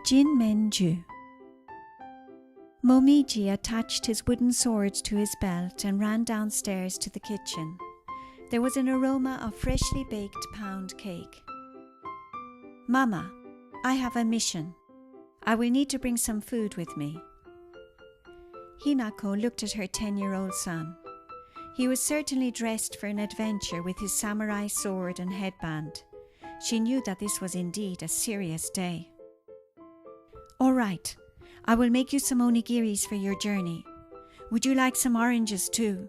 Jinmenju. Momiji attached his wooden sword to his belt and ran downstairs to the kitchen. There was an aroma of freshly baked pound cake. "Mama, I have a mission. I will need to bring some food with me." Hinako looked at her 10-year-old son. He was certainly dressed for an adventure with his samurai sword and headband. She knew that this was indeed a serious day. "All right, I will make you some onigiris for your journey. Would you like some oranges too?"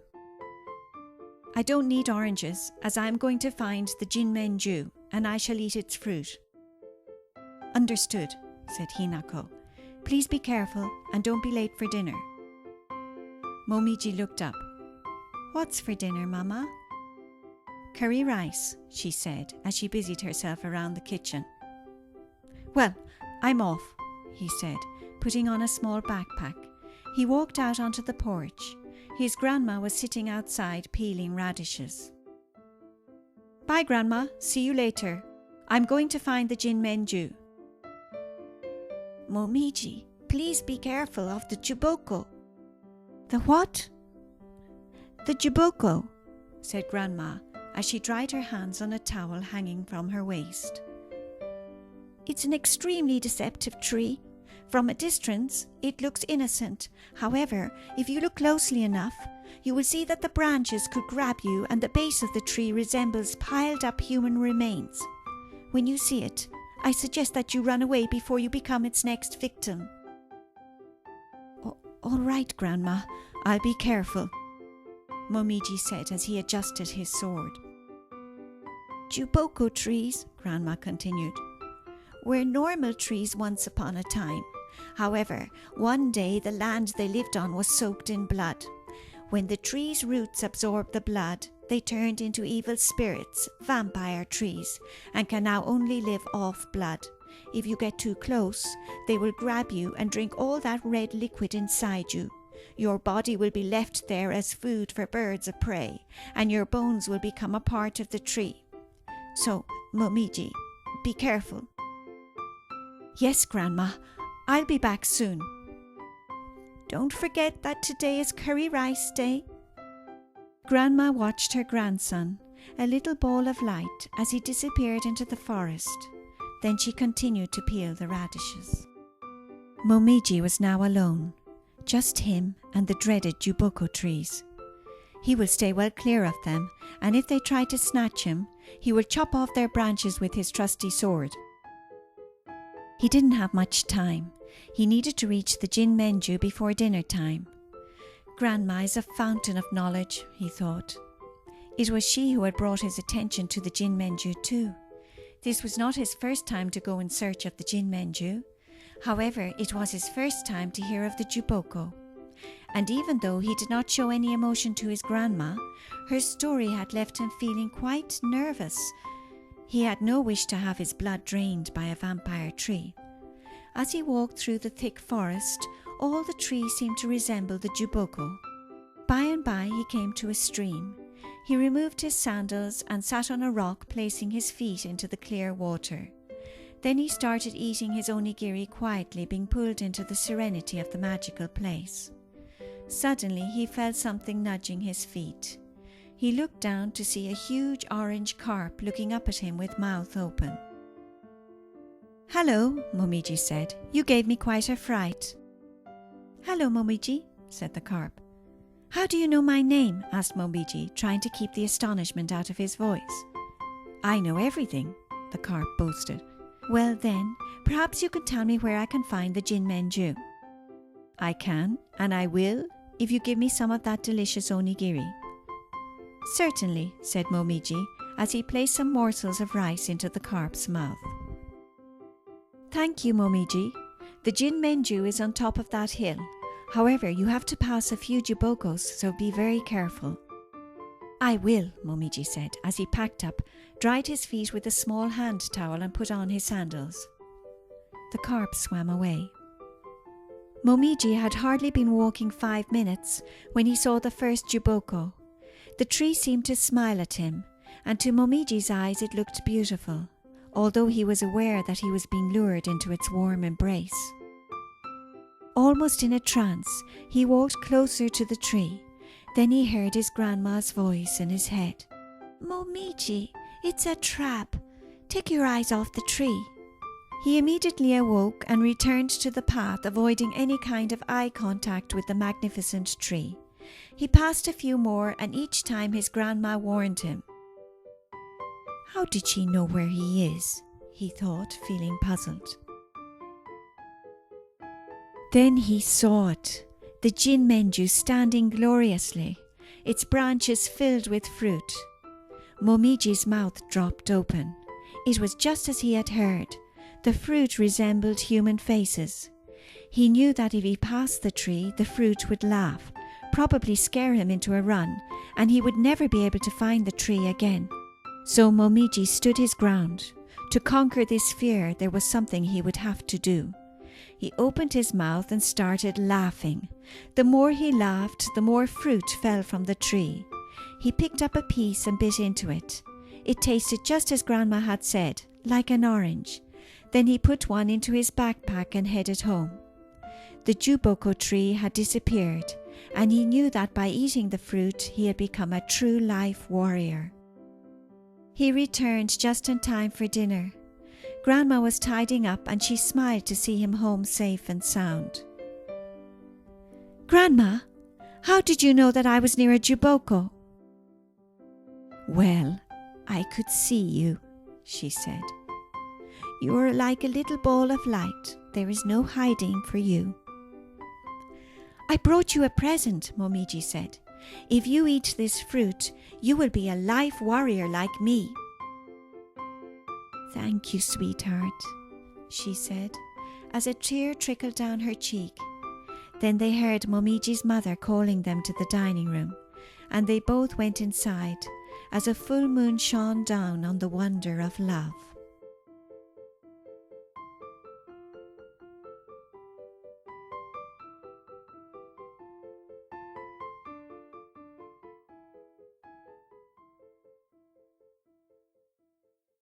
"I don't need oranges, as I am going to find the Jinmenju, and I shall eat its fruit." "Understood," said Hinako. "Please be careful and don't be late for dinner." Momiji looked up. "What's for dinner, Mama?" "Curry rice," she said as she busied herself around the kitchen. "Well, I'm off," he said, putting on a small backpack. He walked out onto the porch. His grandma was sitting outside peeling radishes. "Bye, Grandma. See you later. I'm going to find the Jinmenju." "Momiji, please be careful of the juboko." "The what?" "The juboko," said Grandma as she dried her hands on a towel hanging from her waist. "It's an extremely deceptive tree. From a distance, it looks innocent. However, if you look closely enough, you will see that the branches could grab you and the base of the tree resembles piled up human remains. When you see it, I suggest that you run away before you become its next victim." "All right, Grandma. I'll be careful," Momiji said as he adjusted his sword. "Juboko trees," Grandma continued, "were normal trees once upon a time. However, one day the land they lived on was soaked in blood. When the tree's roots absorbed the blood, they turned into evil spirits, vampire trees, and can now only live off blood. If you get too close, they will grab you and drink all that red liquid inside you. Your body will be left there as food for birds of prey, and your bones will become a part of the tree. So, Momiji, be careful." "Yes, Grandma. I'll be back soon." "Don't forget that today is curry rice day." Grandma watched her grandson, a little ball of light, as he disappeared into the forest. Then she continued to peel the radishes. Momiji was now alone, just him and the dreaded juboko trees. He will stay well clear of them, and if they try to snatch him, he will chop off their branches with his trusty sword. He didn't have much time. He needed to reach the Jinmenju before dinner time. Grandma is a fountain of knowledge, he thought. It was she who had brought his attention to the Jinmenju too. This was not his first time to go in search of the Jinmenju. However, it was his first time to hear of the juboko. And even though he did not show any emotion to his grandma, her story had left him feeling quite nervous. He had no wish to have his blood drained by a vampire tree. As he walked through the thick forest, all the trees seemed to resemble the juboko. By and by he came to a stream. He removed his sandals and sat on a rock, placing his feet into the clear water. Then he started eating his onigiri quietly, being pulled into the serenity of the magical place. Suddenly he felt something nudging his feet. He looked down to see a huge orange carp looking up at him with mouth open. "Hello," Momiji said. "You gave me quite a fright." "Hello, Momiji," said the carp. "How do you know my name?" asked Momiji, trying to keep the astonishment out of his voice. "I know everything," the carp boasted. "Well then, perhaps you can tell me where I can find the Jinmenju." "I can, and I will, if you give me some of that delicious onigiri." "Certainly," said Momiji, as he placed some morsels of rice into the carp's mouth. "Thank you, Momiji. The Jinmenju is on top of that hill. However, you have to pass a few jubokos, so be very careful." "I will," Momiji said, as he packed up, dried his feet with a small hand towel and put on his sandals. The carp swam away. Momiji had hardly been walking 5 minutes when he saw the first juboko. The tree seemed to smile at him, and to Momiji's eyes it looked beautiful. although he was aware that he was being lured into its warm embrace. Almost in a trance, he walked closer to the tree. Then he heard his grandma's voice in his head. "Momiji, it's a trap. Take your eyes off the tree." He immediately awoke and returned to the path, avoiding any kind of eye contact with the magnificent tree. He passed a few more, and each time his grandma warned him. How did she know where he is? He thought, feeling puzzled. Then he saw it, the Jinmenju standing gloriously, its branches filled with fruit. Momiji's mouth dropped open. It was just as he had heard. The fruit resembled human faces. He knew that if he passed the tree, the fruit would laugh, probably scare him into a run, and he would never be able to find the tree again. So Momiji stood his ground. To conquer this fear, there was something he would have to do. He opened his mouth and started laughing. The more he laughed, the more fruit fell from the tree. He picked up a piece and bit into it. It tasted just as Grandma had said, like an orange. Then he put one into his backpack and headed home. The juboko tree had disappeared, and he knew that by eating the fruit he had become a true life warrior. He returned just in time for dinner. Grandma was tidying up and she smiled to see him home safe and sound. "Grandma, how did you know that I was near a juboko?" "Well, I could see you," she said. "You are like a little ball of light. There is no hiding for you." "I brought you a present," Momiji said. "If you eat this fruit, you will be a life warrior like me." "Thank you, sweetheart," she said, as a tear trickled down her cheek. Then they heard Momiji's mother calling them to the dining room, and they both went inside as a full moon shone down on the wonder of love.